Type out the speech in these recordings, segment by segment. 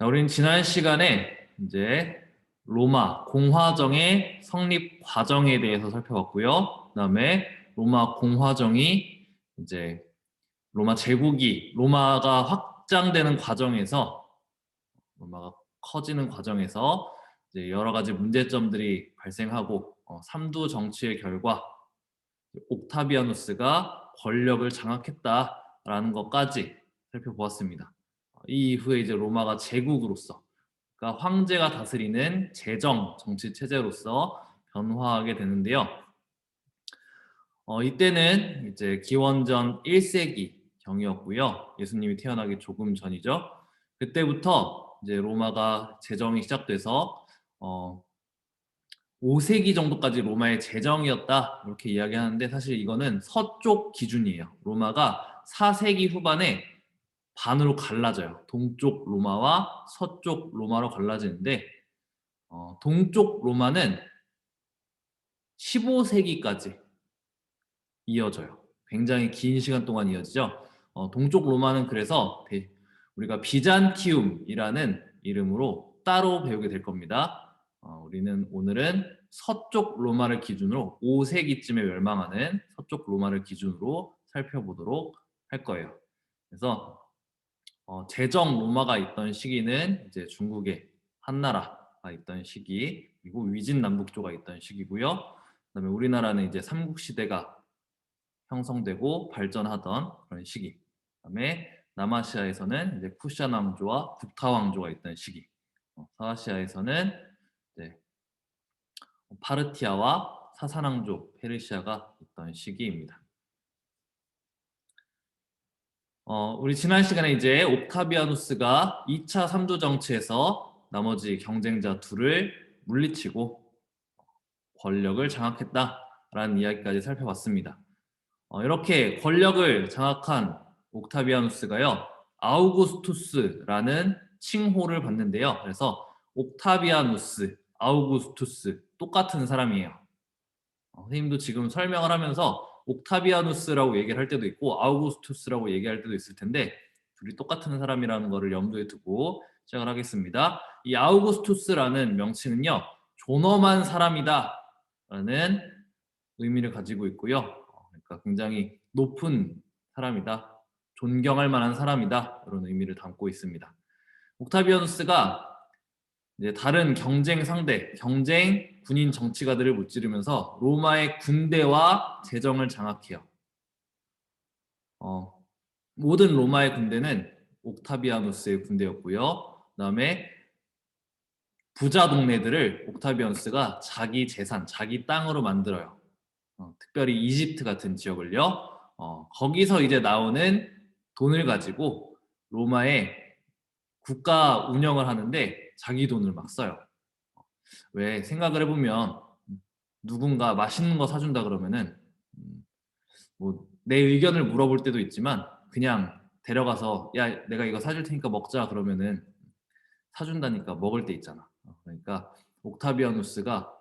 자, 우리는 지난 시간에 이제 로마 공화정의 성립 과정에 대해서 살펴봤고요. 그다음에 로마 공화정이 이제 로마 제국이 로마가 확장되는 과정에서 로마가 커지는 과정에서 이제 여러 가지 문제점들이 발생하고 삼두 정치의 결과 옥타비아누스가 권력을 장악했다라는 것까지 살펴보았습니다. 이 이후에 이제 로마가 제국으로서, 그러니까 황제가 다스리는 제정 정치 체제로서 변화하게 되는데요. 이때는 이제 기원전 1세기 경이었고요. 예수님이 태어나기 조금 전이죠. 그때부터 이제 로마가 제정이 시작돼서 5세기 정도까지 로마의 제정이었다 이렇게 이야기하는데, 사실 이거는 서쪽 기준이에요. 로마가 4세기 후반에 반으로 갈라져요. 동쪽 로마와 서쪽 로마로 갈라지는데, 동쪽 로마는 15세기까지 이어져요. 굉장히 긴 시간 동안 이어지죠. 동쪽 로마는 그래서 우리가 비잔티움이라는 이름으로 따로 배우게 될 겁니다. 우리는 오늘은 서쪽 로마를 기준으로 5세기쯤에 멸망하는 서쪽 로마를 기준으로 살펴보도록 할 거예요. 그래서 제정 로마가 있던 시기는 이제 중국의 한나라가 있던 시기, 그리고 위진남북조가 있던 시기고요. 그다음에 우리나라는 이제 삼국시대가 형성되고 발전하던 그런 시기. 그다음에 남아시아에서는 이제 쿠샤 왕조와 북타 왕조가 있던 시기. 서아시아에서는 이제 파르티아와 사산왕조 페르시아가 있던 시기입니다. 우리 지난 시간에 이제 옥타비아누스가 2차 삼두 정치에서 나머지 경쟁자 둘을 물리치고 권력을 장악했다라는 이야기까지 살펴봤습니다. 이렇게 권력을 장악한 옥타비아누스가요, 아우구스투스라는 칭호를 받는데요. 그래서 옥타비아누스, 아우구스투스 똑같은 사람이에요. 선생님도 지금 설명을 하면서 옥타비아누스라고 얘기를 할 때도 있고 아우구스투스라고 얘기할 때도 있을 텐데, 둘이 똑같은 사람이라는 것을 염두에 두고 시작을 하겠습니다. 이 아우구스투스라는 명칭은요, 존엄한 사람이다 라는 의미를 가지고 있고요. 그러니까 굉장히 높은 사람이다, 존경할 만한 사람이다, 이런 의미를 담고 있습니다. 옥타비아누스가 이제 다른 경쟁 상대, 경쟁 군인 정치가들을 무찌르면서 로마의 군대와 재정을 장악해요. 모든 로마의 군대는 옥타비아누스의 군대였고요. 그다음에 부자 동네들을 옥타비아누스가 자기 재산, 자기 땅으로 만들어요. 특별히 이집트 같은 지역을요. 거기서 이제 나오는 돈을 가지고 로마의 국가 운영을 하는데 자기 돈을 막 써요. 왜 생각을 해보면 누군가 맛있는 거 사준다 그러면은 뭐 내 의견을 물어볼 때도 있지만 그냥 데려가서 야 내가 이거 사줄 테니까 먹자 그러면은 사준다니까 먹을 때 있잖아. 그러니까 옥타비아누스가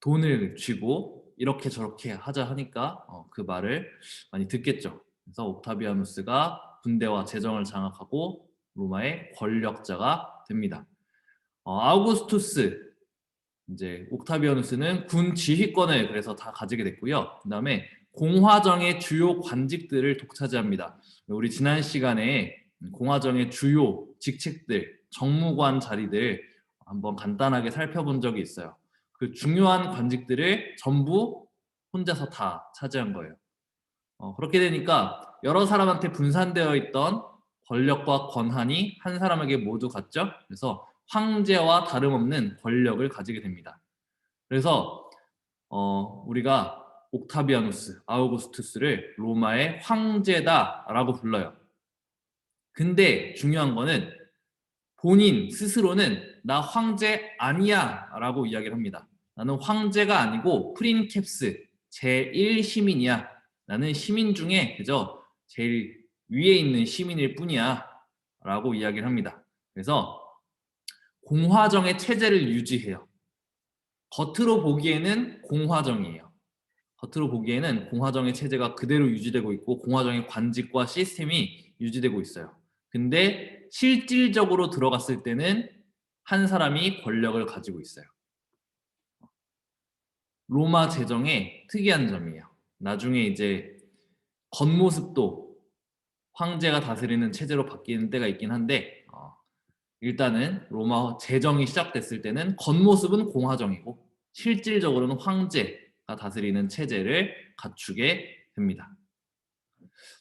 돈을 쥐고 이렇게 저렇게 하자 하니까 그 말을 많이 듣겠죠. 그래서 옥타비아누스가 군대와 재정을 장악하고 로마의 권력자가 됩니다. 아우구스투스, 이제 옥타비아누스는 군 지휘권을 그래서 다 가지게 됐고요. 그다음에 공화정의 주요 관직들을 독차지합니다. 우리 지난 시간에 공화정의 주요 직책들, 정무관 자리들 한번 간단하게 살펴본 적이 있어요. 그 중요한 관직들을 전부 혼자서 다 차지한 거예요. 그렇게 되니까 여러 사람한테 분산되어 있던 권력과 권한이 한 사람에게 모두 갔죠. 그래서 황제와 다름없는 권력을 가지게 됩니다. 그래서 우리가 옥타비아누스, 아우구스투스를 로마의 황제다라고 불러요. 근데 중요한 거는 본인 스스로는 나 황제 아니야 라고 이야기를 합니다. 나는 황제가 아니고 프린캡스, 제1시민이야. 나는 시민 중에 그저 제일 위에 있는 시민일 뿐이야 라고 이야기를 합니다. 그래서 공화정의 체제를 유지해요. 겉으로 보기에는 공화정이에요. 겉으로 보기에는 공화정의 체제가 그대로 유지되고 있고 공화정의 관직과 시스템이 유지되고 있어요. 근데 실질적으로 들어갔을 때는 한 사람이 권력을 가지고 있어요. 로마 제정의 특이한 점이에요. 나중에 이제 겉모습도 황제가 다스리는 체제로 바뀌는 때가 있긴 한데 일단은 로마 제정이 시작됐을 때는 겉모습은 공화정이고 실질적으로는 황제가 다스리는 체제를 갖추게 됩니다.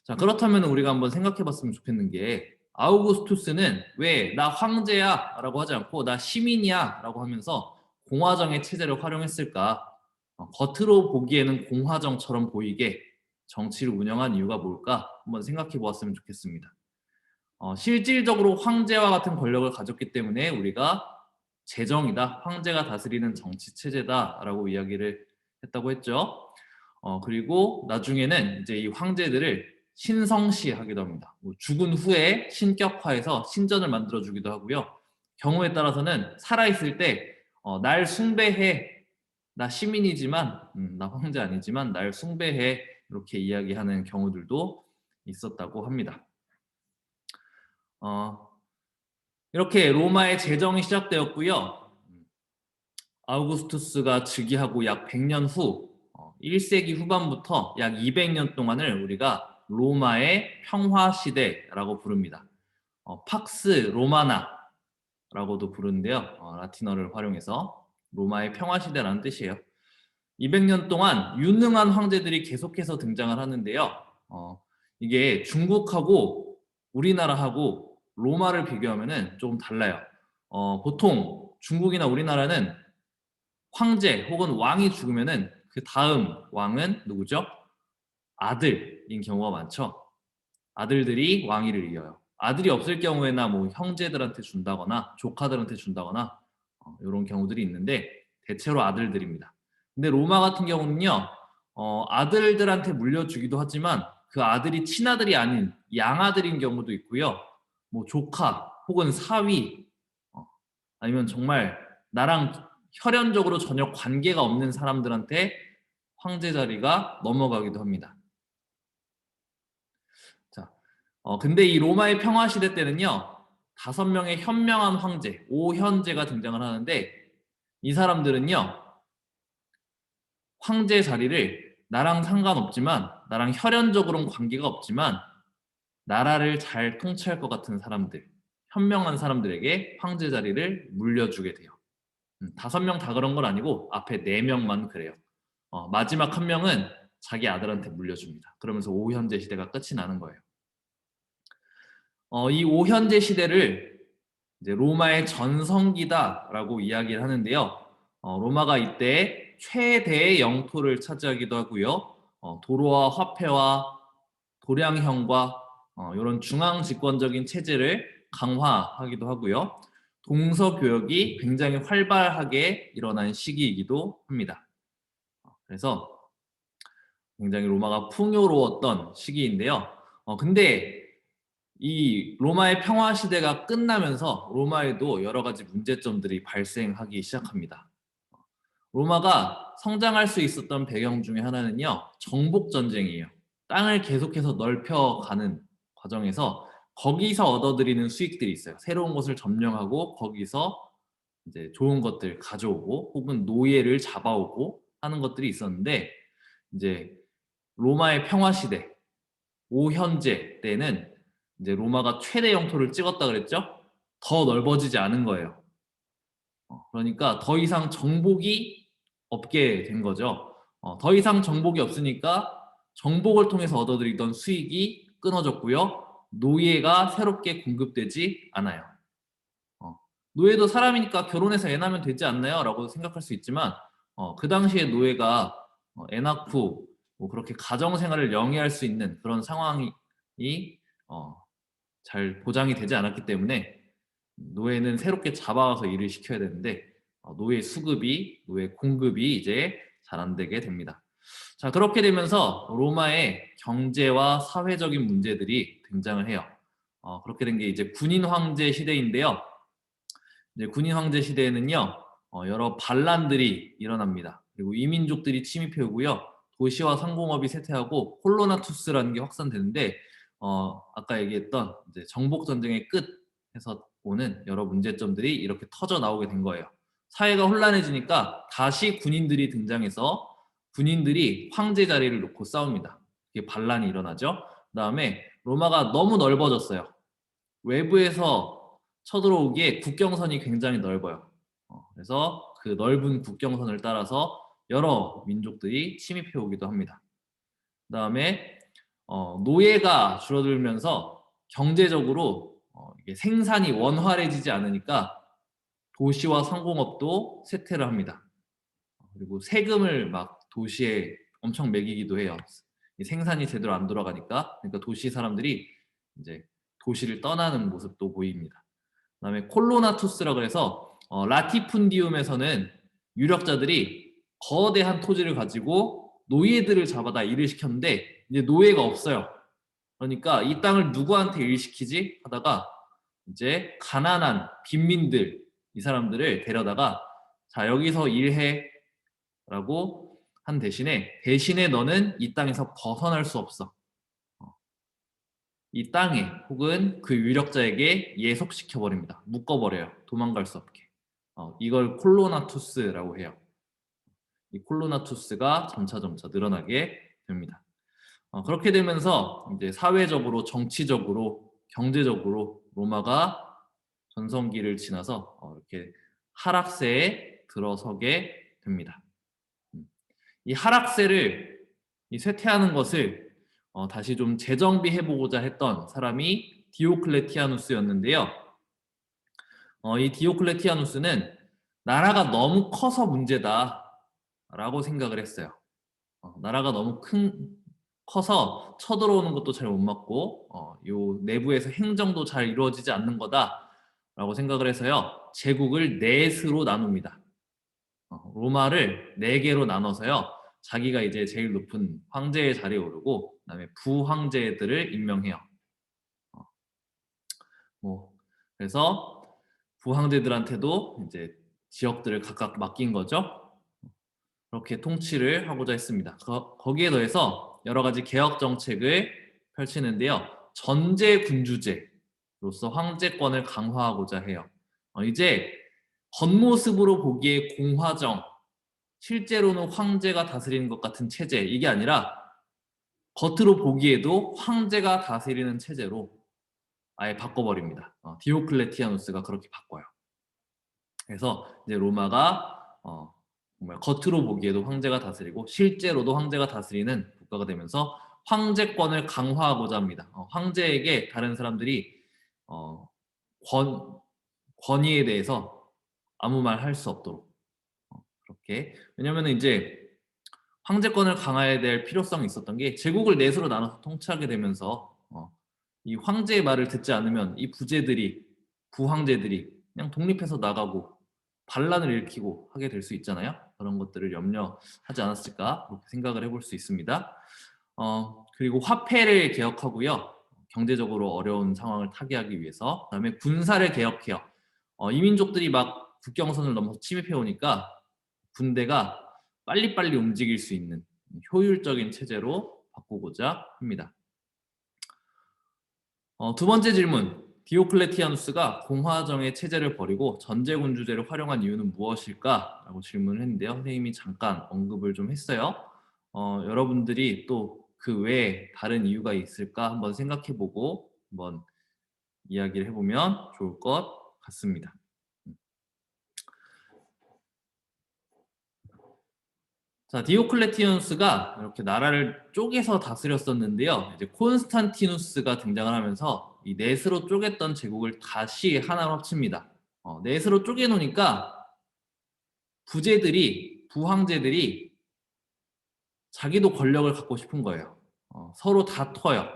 자, 그렇다면 우리가 한번 생각해 봤으면 좋겠는 게 아우구스투스는 왜 나 황제야 라고 하지 않고 나 시민이야 라고 하면서 공화정의 체제를 활용했을까? 겉으로 보기에는 공화정처럼 보이게 정치를 운영한 이유가 뭘까? 한번 생각해 보았으면 좋겠습니다. 실질적으로 황제와 같은 권력을 가졌기 때문에 우리가 제정이다, 황제가 다스리는 정치 체제다라고 이야기를 했다고 했죠. 그리고 나중에는 이제 이 황제들을 신성시하기도 합니다. 죽은 후에 신격화해서 신전을 만들어주기도 하고요. 경우에 따라서는 살아있을 때 날 숭배해, 나 시민이지만 나 황제 아니지만 날 숭배해 이렇게 이야기하는 경우들도 있었다고 합니다. 이렇게 로마의 제정이 시작되었고요. 아우구스투스가 즉위하고 약 100년 후 1세기 후반부터 약 200년 동안을 우리가 로마의 평화 시대라고 부릅니다. 팍스 로마나라고도 부르는데요. 라틴어를 활용해서 로마의 평화 시대라는 뜻이에요. 200년 동안 유능한 황제들이 계속해서 등장을 하는데요. 이게 중국하고 우리나라하고 로마를 비교하면은 조금 달라요. 보통 중국이나 우리나라는 황제 혹은 왕이 죽으면은 그 다음 왕은 누구죠? 아들인 경우가 많죠. 아들들이 왕위를 이어요. 아들이 없을 경우에나 뭐 형제들한테 준다거나 조카들한테 준다거나 이런 경우들이 있는데 대체로 아들들입니다. 근데 로마 같은 경우는요, 아들들한테 물려주기도 하지만 그 아들이 친아들이 아닌 양아들인 경우도 있고요. 뭐 조카 혹은 사위 아니면 정말 나랑 혈연적으로 전혀 관계가 없는 사람들한테 황제 자리가 넘어가기도 합니다. 자, 근데 이 로마의 평화 시대 때는요, 5명의 현명한 황제, 오현제가 등장을 하는데 이 사람들은요, 황제 자리를 나랑 상관없지만 나랑 혈연적으로는 관계가 없지만 나라를 잘 통치할 것 같은 사람들, 현명한 사람들에게 황제 자리를 물려주게 돼요. 5명 다 그런 건 아니고 앞에 4명만 그래요. 마지막 1명은 자기 아들한테 물려줍니다. 그러면서 오현제 시대가 끝이 나는 거예요. 이 오현제 시대를 이제 로마의 전성기다라고 이야기를 하는데요. 로마가 이때 최대의 영토를 차지하기도 하고요. 도로와 화폐와 도량형과 이런 중앙 집권적인 체제를 강화하기도 하고요. 동서교역이 굉장히 활발하게 일어난 시기이기도 합니다. 그래서 굉장히 로마가 풍요로웠던 시기인데요. 근데 이 로마의 평화 시대가 끝나면서 로마에도 여러 가지 문제점들이 발생하기 시작합니다. 로마가 성장할 수 있었던 배경 중에 하나는요, 정복 전쟁이에요. 땅을 계속해서 넓혀가는 과정에서 거기서 얻어들이는 수익들이 있어요. 새로운 곳을 점령하고 거기서 이제 좋은 것들 가져오고 혹은 노예를 잡아오고 하는 것들이 있었는데 이제 로마의 평화 시대, 오현제 때는 이제 로마가 최대 영토를 찍었다 그랬죠? 더 넓어지지 않은 거예요. 그러니까 더 이상 정복이 없게 된 거죠. 더 이상 정복이 없으니까 정복을 통해서 얻어들이던 수익이 끊어졌고요. 노예가 새롭게 공급되지 않아요. 노예도 사람이니까 결혼해서 애 낳으면 되지 않나요? 라고 생각할 수 있지만 그 당시에 노예가 애 낳고 뭐 그렇게 가정생활을 영위할 수 있는 그런 상황이 잘 보장이 되지 않았기 때문에 노예는 새롭게 잡아와서 일을 시켜야 되는데 노예 수급이, 노예 공급이 이제 잘 안 되게 됩니다. 자, 그렇게 되면서 로마의 경제와 사회적인 문제들이 등장을 해요. 그렇게 된 게 이제 군인 황제 시대인데요. 이제 군인 황제 시대에는요, 여러 반란들이 일어납니다. 그리고 이민족들이 침입해 오고요, 도시와 상공업이 쇠퇴하고 콜로나투스라는 게 확산되는데, 아까 얘기했던 이제 정복 전쟁의 끝 해서 오는 여러 문제점들이 이렇게 터져 나오게 된 거예요. 사회가 혼란해지니까 다시 군인들이 등장해서 군인들이 황제 자리를 놓고 싸웁니다. 이게 반란이 일어나죠. 그다음에 로마가 너무 넓어졌어요. 외부에서 쳐들어오기에 국경선이 굉장히 넓어요. 그래서 그 넓은 국경선을 따라서 여러 민족들이 침입해 오기도 합니다. 그다음에 노예가 줄어들면서 경제적으로 이게 생산이 원활해지지 않으니까 도시와 상공업도 쇠퇴를 합니다. 그리고 세금을 막 도시에 엄청 매기기도 해요. 생산이 제대로 안 돌아가니까. 그러니까 도시 사람들이 이제 도시를 떠나는 모습도 보입니다. 그다음에 콜로나투스라 그래서 라티푼디움에서는 유력자들이 거대한 토지를 가지고 노예들을 잡아다 일을 시켰는데 이제 노예가 없어요. 그러니까 이 땅을 누구한테 일시키지 하다가 이제 가난한 빈민들 이 사람들을 데려다가 자 여기서 일해 라고 한 대신에 너는 이 땅에서 벗어날 수 없어. 이 땅에 혹은 그 유력자에게 예속시켜 버립니다. 묶어 버려요. 도망갈 수 없게. 이걸 콜로나투스라고 해요. 이 콜로나투스가 점차 늘어나게 됩니다. 그렇게 되면서 이제 사회적으로, 정치적으로, 경제적으로 로마가 전성기를 지나서 이렇게 하락세에 들어서게 됩니다. 이 하락세를 쇠퇴하는 것을 다시 좀 재정비해 보고자 했던 사람이 디오클레티아누스였는데요. 이 디오클레티아누스는 나라가 너무 커서 문제다라고 생각을 했어요. 나라가 너무 커서 쳐들어오는 것도 잘 못 막고 요 내부에서 행정도 잘 이루어지지 않는 거다라고 생각을 해서요. 제국을 넷으로 나눕니다. 로마를 4개로 나눠서요. 자기가 이제 제일 높은 황제의 자리에 오르고 그다음에 부황제들을 임명해요. 그래서 부황제들한테도 이제 지역들을 각각 맡긴 거죠. 그렇게 통치를 하고자 했습니다. 거기에 더해서 여러 가지 개혁 정책을 펼치는데요. 전제군주제로서 황제권을 강화하고자 해요. 이제 겉모습으로 보기에 공화정, 실제로는 황제가 다스리는 것 같은 체제, 이게 아니라 겉으로 보기에도 황제가 다스리는 체제로 아예 바꿔버립니다. 디오클레티아누스가 그렇게 바꿔요. 그래서 이제 로마가 정말 겉으로 보기에도 황제가 다스리고 실제로도 황제가 다스리는 국가가 되면서 황제권을 강화하고자 합니다. 황제에게 다른 사람들이 권위에 대해서 아무 말 할 수 없도록 그렇게. 왜냐면 이제 황제권을 강화해야 될 필요성이 있었던 게 제국을 넷으로 나눠서 통치하게 되면서 이 황제의 말을 듣지 않으면 이 부황제들이 그냥 독립해서 나가고 반란을 일으키고 하게 될 수 있잖아요. 그런 것들을 염려하지 않았을까 그렇게 생각을 해볼 수 있습니다. 그리고 화폐를 개혁하고요. 경제적으로 어려운 상황을 타개하기 위해서. 그다음에 군사를 개혁해요. 이민족들이 막 국경선을 넘어서 침입해 오니까 군대가 빨리빨리 움직일 수 있는 효율적인 체제로 바꾸고자 합니다. 두 번째 질문. 디오클레티아누스가 공화정의 체제를 버리고 전제군주제를 활용한 이유는 무엇일까? 라고 질문을 했는데요. 선생님이 잠깐 언급을 좀 했어요. 여러분들이 또 그 외에 다른 이유가 있을까 한번 생각해보고 한번 이야기를 해보면 좋을 것 같습니다. 자, 디오클레티아누스가 이렇게 나라를 쪼개서 다스렸었는데요. 이제 콘스탄티누스가 등장을 하면서 이 넷으로 쪼갰던 제국을 다시 하나로 합칩니다. 넷으로 쪼개놓으니까 부황제들이 자기도 권력을 갖고 싶은 거예요. 서로 다퉈요.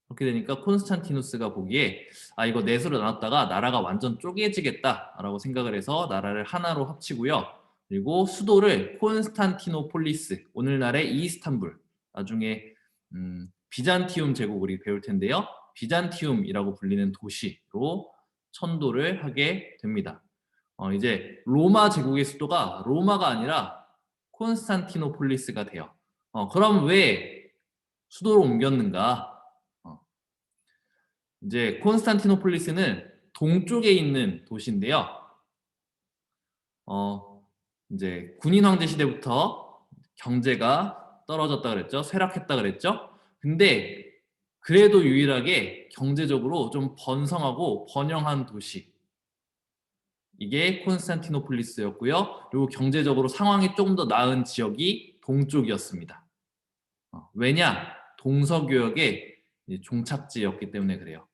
그렇게 되니까 콘스탄티누스가 보기에 이거 넷으로 나눴다가 나라가 완전 쪼개지겠다라고 생각을 해서 나라를 하나로 합치고요. 그리고 수도를 콘스탄티노폴리스, 오늘날의 이스탄불, 나중에 비잔티움 제국 우리 배울 텐데요. 비잔티움이라고 불리는 도시로 천도를 하게 됩니다. 이제 로마 제국의 수도가 로마가 아니라 콘스탄티노폴리스가 돼요. 그럼 왜 수도로 옮겼는가? 이제 콘스탄티노폴리스는 동쪽에 있는 도시인데요. 이제 군인 황제 시대부터 경제가 떨어졌다 그랬죠. 쇠락했다 그랬죠. 근데 그래도 유일하게 경제적으로 좀 번성하고 번영한 도시, 이게 콘스탄티노폴리스였고요. 그리고 경제적으로 상황이 조금 더 나은 지역이 동쪽이었습니다. 왜냐? 동서교역의 종착지였기 때문에 그래요.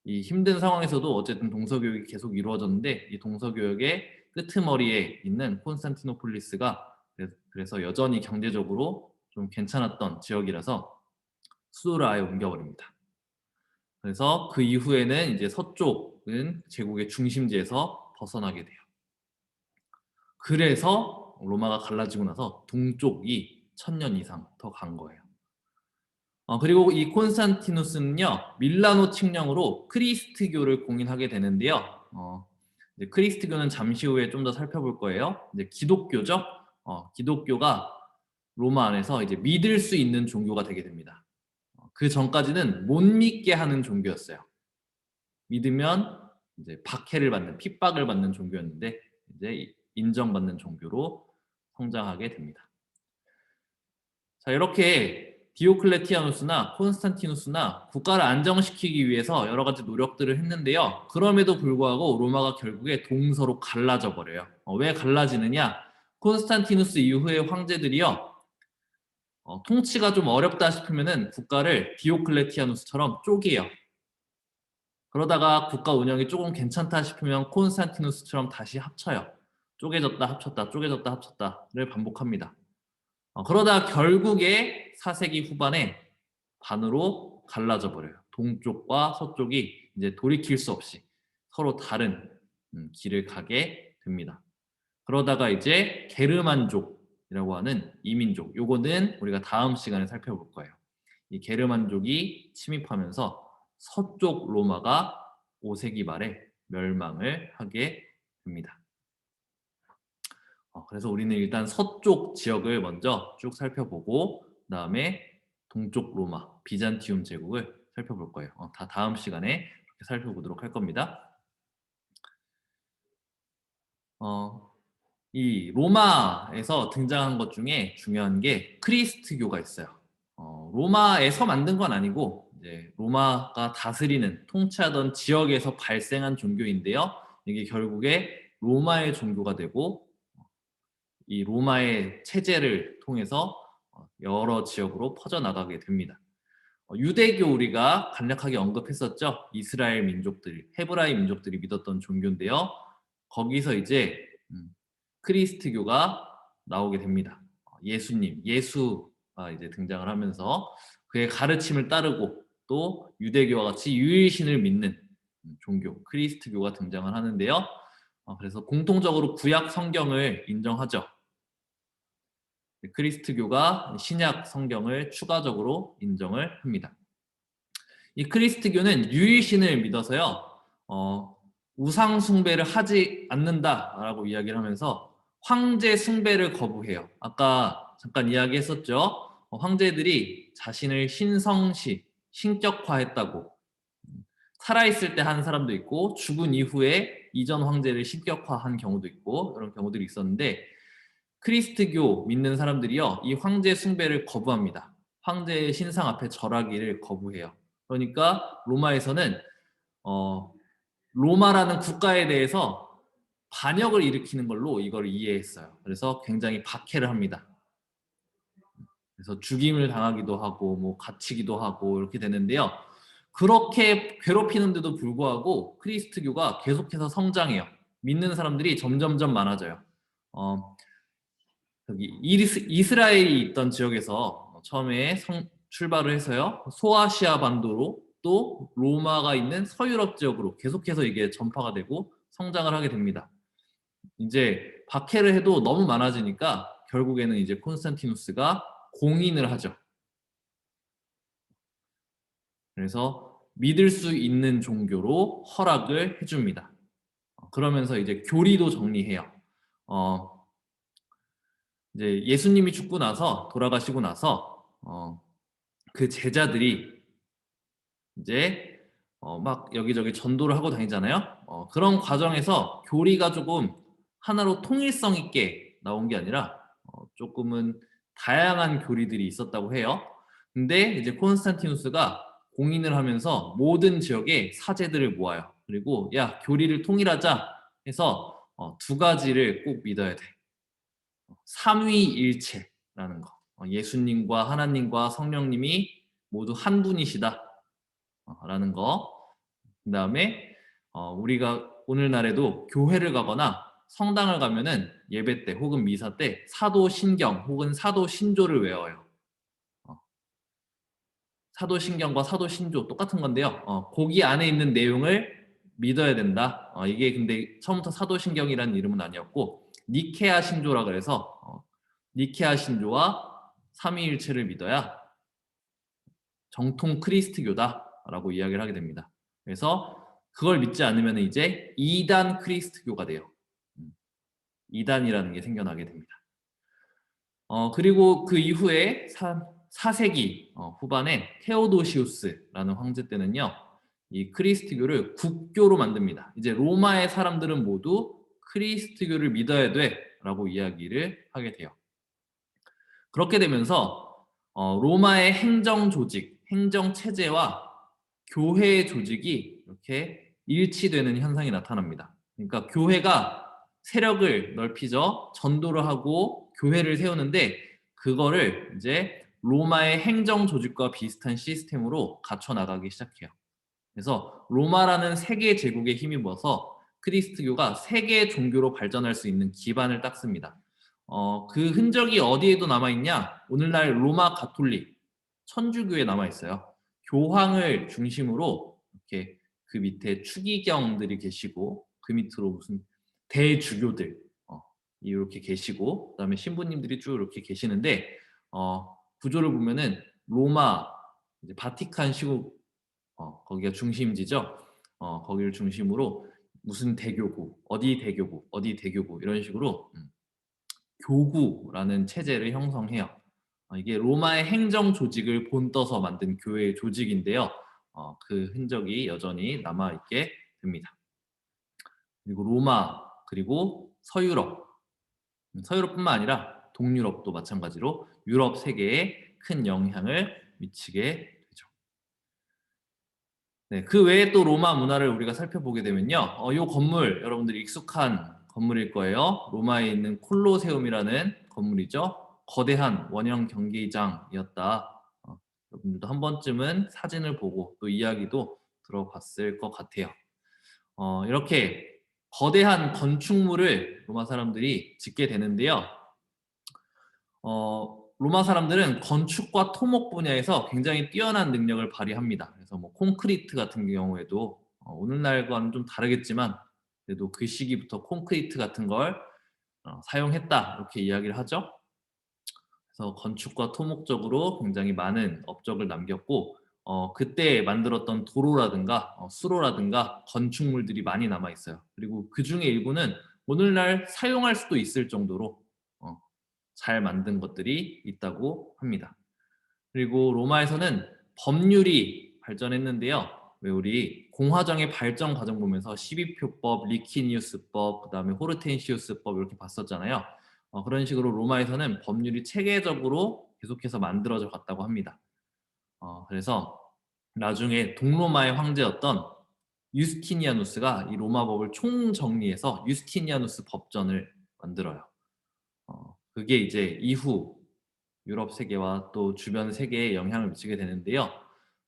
이 힘든 상황에서도 어쨌든 동서교역이 계속 이루어졌는데, 이 동서교역의 끄트머리에 있는 콘스탄티노폴리스가 그래서 여전히 경제적으로 좀 괜찮았던 지역이라서 수도를 아예 옮겨버립니다. 그래서 그 이후에는 이제 서쪽은 제국의 중심지에서 벗어나게 돼요. 그래서 로마가 갈라지고 나서 동쪽이 1000년 이상 더 간 거예요. 그리고 이 콘스탄티누스는요, 밀라노 칙령으로 크리스트교를 공인하게 되는데요. 이제 크리스트교는 잠시 후에 좀 더 살펴볼 거예요. 이제 기독교죠. 기독교가 로마 안에서 이제 믿을 수 있는 종교가 되게 됩니다. 그 전까지는 못 믿게 하는 종교였어요. 믿으면 이제 박해를 받는, 핍박을 받는 종교였는데 이제 인정받는 종교로 성장하게 됩니다. 자, 이렇게 디오클레티아누스나 콘스탄티누스나 국가를 안정시키기 위해서 여러 가지 노력들을 했는데요. 그럼에도 불구하고 로마가 결국에 동서로 갈라져 버려요. 왜 갈라지느냐? 콘스탄티누스 이후의 황제들이요, 통치가 좀 어렵다 싶으면은 국가를 디오클레티아누스처럼 쪼개요. 그러다가 국가 운영이 조금 괜찮다 싶으면 콘스탄티누스처럼 다시 합쳐요. 쪼개졌다 합쳤다, 쪼개졌다 합쳤다를 반복합니다. 그러다 결국에 4세기 후반에 반으로 갈라져 버려요. 동쪽과 서쪽이 이제 돌이킬 수 없이 서로 다른 길을 가게 됩니다. 그러다가 이제 게르만족이라고 하는 이민족, 요거는 우리가 다음 시간에 살펴볼 거예요. 이 게르만족이 침입하면서 서쪽 로마가 5세기 말에 멸망을 하게 됩니다. 그래서 우리는 일단 서쪽 지역을 먼저 쭉 살펴보고, 그 다음에 동쪽 로마, 비잔티움 제국을 살펴볼 거예요. 다 다음 시간에 그렇게 살펴보도록 할 겁니다. 이 로마에서 등장한 것 중에 중요한 게 크리스트교가 있어요. 로마에서 만든 건 아니고 이제 로마가 다스리는, 통치하던 지역에서 발생한 종교인데요. 이게 결국에 로마의 종교가 되고 이 로마의 체제를 통해서 여러 지역으로 퍼져나가게 됩니다. 유대교 우리가 간략하게 언급했었죠. 이스라엘 민족들, 헤브라이 민족들이 믿었던 종교인데요. 거기서 이제 크리스트교가 나오게 됩니다. 예수님, 예수가 이제 등장을 하면서 그의 가르침을 따르고 또 유대교와 같이 유일신을 믿는 종교, 크리스트교가 등장을 하는데요. 그래서 공통적으로 구약 성경을 인정하죠. 크리스트교가 신약 성경을 추가적으로 인정을 합니다. 이 크리스트교는 유일신을 믿어서요, 우상 숭배를 하지 않는다라고 이야기를 하면서 황제 숭배를 거부해요. 아까 잠깐 이야기했었죠. 황제들이 자신을 신성시, 신격화했다고. 살아있을 때 한 사람도 있고 죽은 이후에 이전 황제를 신격화한 경우도 있고 이런 경우들이 있었는데, 크리스트교 믿는 사람들이요, 이 황제 숭배를 거부합니다. 황제의 신상 앞에 절하기를 거부해요. 그러니까 로마에서는 로마라는 국가에 대해서 반역을 일으키는 걸로 이걸 이해했어요. 그래서 굉장히 박해를 합니다. 그래서 죽임을 당하기도 하고 뭐 갇히기도 하고 이렇게 되는데요. 그렇게 괴롭히는데도 불구하고 크리스트교가 계속해서 성장해요. 믿는 사람들이 점점점 많아져요. 여기 이스라엘이 있던 지역에서 처음에 출발을 해서요, 소아시아 반도로 또 로마가 있는 서유럽 지역으로 계속해서 이게 전파가 되고 성장을 하게 됩니다. 이제 박해를 해도 너무 많아지니까 결국에는 이제 콘스탄티누스가 공인을 하죠. 그래서 믿을 수 있는 종교로 허락을 해줍니다. 그러면서 이제 교리도 정리해요. 이제 예수님이 죽고 나서, 돌아가시고 나서 그 제자들이 이제 막 여기저기 전도를 하고 다니잖아요. 그런 과정에서 교리가 조금 하나로 통일성 있게 나온 게 아니라 조금은 다양한 교리들이 있었다고 해요. 근데 이제 콘스탄티누스가 공인을 하면서 모든 지역의 사제들을 모아요. 그리고 야, 교리를 통일하자 해서 두 가지를 꼭 믿어야 돼. 삼위일체라는 거. 예수님과 하나님과 성령님이 모두 한 분이시다. 라는 거. 그다음에 우리가 오늘날에도 교회를 가거나 성당을 가면은 예배 때 혹은 미사 때 사도신경 혹은 사도신조를 외워요. 어, 사도신경과 사도신조 똑같은 건데요. 거기 안에 있는 내용을 믿어야 된다. 이게 근데 처음부터 사도신경이라는 이름은 아니었고 니케아 신조라 그래서 니케아 신조와 삼위일체를 믿어야 정통 크리스트교다라고 이야기를 하게 됩니다. 그래서 그걸 믿지 않으면 이제 이단 크리스트교가 돼요. 이단이라는 게 생겨나게 됩니다. 그리고 그 이후에 4세기 후반에 테오도시우스라는 황제 때는요, 이 크리스트교를 국교로 만듭니다. 이제 로마의 사람들은 모두 크리스트교를 믿어야 돼라고 이야기를 하게 돼요. 그렇게 되면서 로마의 행정 조직, 행정 체제와 교회의 조직이 이렇게 일치되는 현상이 나타납니다. 그러니까 교회가 세력을 넓히죠. 전도를 하고 교회를 세우는데 그거를 이제 로마의 행정 조직과 비슷한 시스템으로 갖춰 나가기 시작해요. 그래서 로마라는 세계 제국에 힘입어서 크리스트교가 세계 종교로 발전할 수 있는 기반을 닦습니다. 그 흔적이 어디에도 남아 있냐? 오늘날 로마 가톨릭 천주교에 남아 있어요. 교황을 중심으로 이렇게 그 밑에 추기경들이 계시고 그 밑으로 무슨 대주교들 이렇게 계시고 그다음에 신부님들이 쭉 이렇게 계시는데 구조를 보면은 로마 이제 바티칸 시국 거기가 중심지죠. 거기를 중심으로 무슨 대교구, 어디 대교구, 어디 대교구 이런 식으로 교구라는 체제를 형성해요. 이게 로마의 행정 조직을 본떠서 만든 교회의 조직인데요. 그 흔적이 여전히 남아있게 됩니다. 그리고 로마, 그리고 서유럽, 서유럽뿐만 아니라 동유럽도 마찬가지로 유럽 세계에 큰 영향을 미치게 되죠. 네, 그 외에 또 로마 문화를 우리가 살펴보게 되면요. 이 건물 여러분들이 익숙한 건물일 거예요. 로마에 있는 콜로세움이라는 건물이죠. 거대한 원형 경기장이었다. 여러분들도 한 번쯤은 사진을 보고 또 이야기도 들어봤을 것 같아요. 이렇게 거대한 건축물을 로마 사람들이 짓게 되는데요. 로마 사람들은 건축과 토목 분야에서 굉장히 뛰어난 능력을 발휘합니다. 그래서 뭐 콘크리트 같은 경우에도 오늘날과는 좀 다르겠지만 그래도 그 시기부터 콘크리트 같은 걸 사용했다 이렇게 이야기를 하죠. 그래서 건축과 토목적으로 굉장히 많은 업적을 남겼고 그때 만들었던 도로라든가 수로라든가 건축물들이 많이 남아 있어요. 그리고 그 중에 일부는 오늘날 사용할 수도 있을 정도로 잘 만든 것들이 있다고 합니다. 그리고 로마에서는 법률이 발전했는데요. 왜 우리 공화정의 발전 과정 보면서 12표법, 리키니우스법, 그다음에 호르텐시우스법 이렇게 봤었잖아요. 그런 식으로 로마에서는 법률이 체계적으로 계속해서 만들어져 갔다고 합니다. 그래서 나중에 동로마의 황제였던 유스티니아누스가 이 로마법을 총정리해서 유스티니아누스 법전을 만들어요. 그게 이제 이후 유럽 세계와 또 주변 세계에 영향을 미치게 되는데요.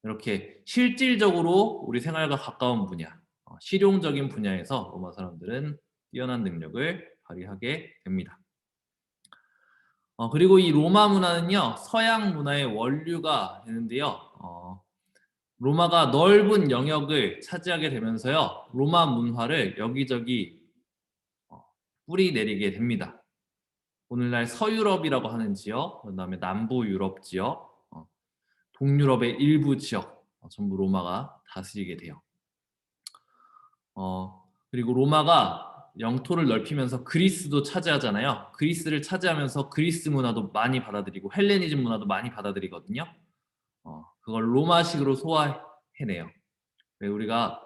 이렇게 실질적으로 우리 생활과 가까운 분야, 실용적인 분야에서 로마 사람들은 뛰어난 능력을 발휘하게 됩니다. 그리고 이 로마 문화는요, 서양 문화의 원류가 되는데요. 로마가 넓은 영역을 차지하게 되면서요, 로마 문화를 여기저기 뿌리 내리게 됩니다. 오늘날 서유럽이라고 하는 지역, 그다음에 남부 유럽 지역, 동유럽의 일부 지역 전부 로마가 다스리게 돼요. 그리고 로마가 영토를 넓히면서 그리스도 차지하잖아요. 그리스를 차지하면서 그리스 문화도 많이 받아들이고 헬레니즘 문화도 많이 받아들이거든요. 그걸 로마식으로 소화해내요. 왜 우리가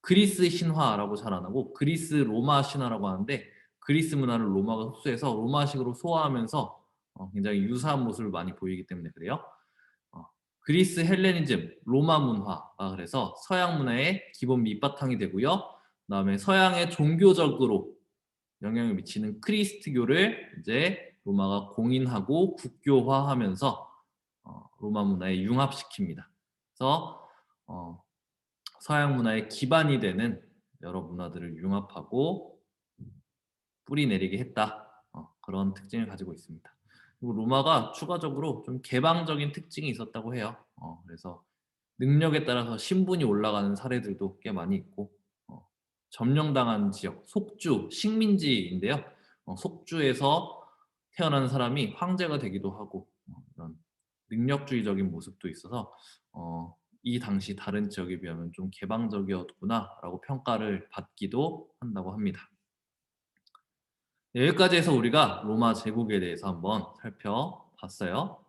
그리스 신화라고 잘 안 하고 그리스 로마 신화라고 하는데 그리스 문화를 로마가 흡수해서 로마식으로 소화하면서 굉장히 유사한 모습을 많이 보이기 때문에 그래요. 어, 그리스 헬레니즘, 로마 문화가 그래서 서양 문화의 기본 밑바탕이 되고요. 그다음에 서양의 종교적으로 영향을 미치는 크리스트교를 이제 로마가 공인하고 국교화하면서 로마 문화에 융합시킵니다. 그래서 어, 서양 문화의 기반이 되는 여러 문화들을 융합하고 뿌리 내리게 했다. 그런 특징을 가지고 있습니다. 그리고 로마가 추가적으로 좀 개방적인 특징이 있었다고 해요. 그래서 능력에 따라서 신분이 올라가는 사례들도 꽤 많이 있고 점령당한 지역, 속주, 식민지인데요. 속주에서 태어난 사람이 황제가 되기도 하고 이런 능력주의적인 모습도 있어서 이 당시 다른 지역에 비하면 좀 개방적이었구나라고 평가를 받기도 한다고 합니다. 네, 여기까지 해서 우리가 로마 제국에 대해서 한번 살펴봤어요.